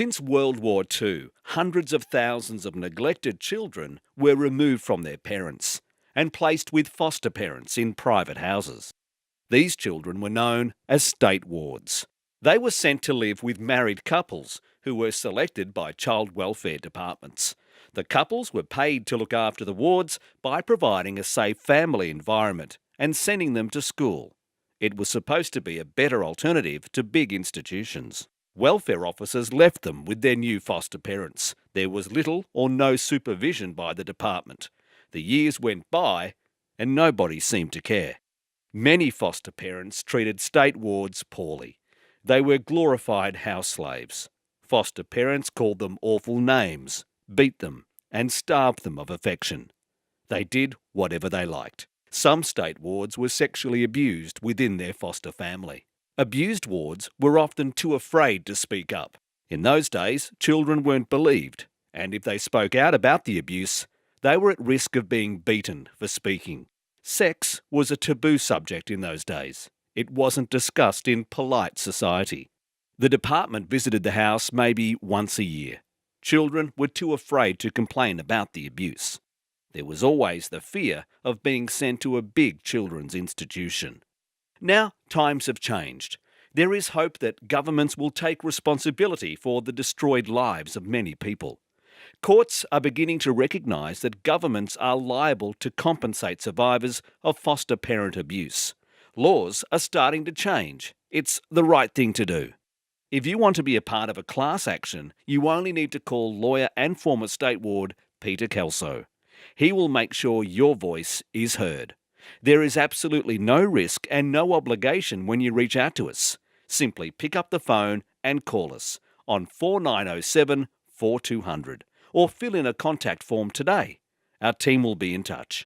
Since World War II, hundreds of thousands of neglected children were removed from their parents and placed with foster parents in private houses. These children were known as state wards. They were sent to live with married couples who were selected by child welfare departments. The couples were paid to look after the wards by providing a safe family environment and sending them to school. It was supposed to be a better alternative to big institutions. Welfare officers left them with their new foster parents. There was little or no supervision by the department. The years went by and nobody seemed to care. Many foster parents treated state wards poorly. They were glorified house slaves. Foster parents called them awful names, beat them, and starved them of affection. They did whatever they liked. Some state wards were sexually abused within their foster family. Abused wards were often too afraid to speak up. In those days, children weren't believed, and if they spoke out about the abuse, they were at risk of being beaten for speaking. Sex was a taboo subject in those days. It wasn't discussed in polite society. The department visited the house maybe once a year. Children were too afraid to complain about the abuse. There was always the fear of being sent to a big children's institution. Now, times have changed. There is hope that governments will take responsibility for the destroyed lives of many people. Courts are beginning to recognise that governments are liable to compensate survivors of foster parent abuse. Laws are starting to change. It's the right thing to do. If you want to be a part of a class action, you only need to call lawyer and former state ward Peter Kelso. He will make sure your voice is heard. There is absolutely no risk and no obligation when you reach out to us. Simply pick up the phone and call us on 4907 4200 or fill in a contact form today. Our team will be in touch.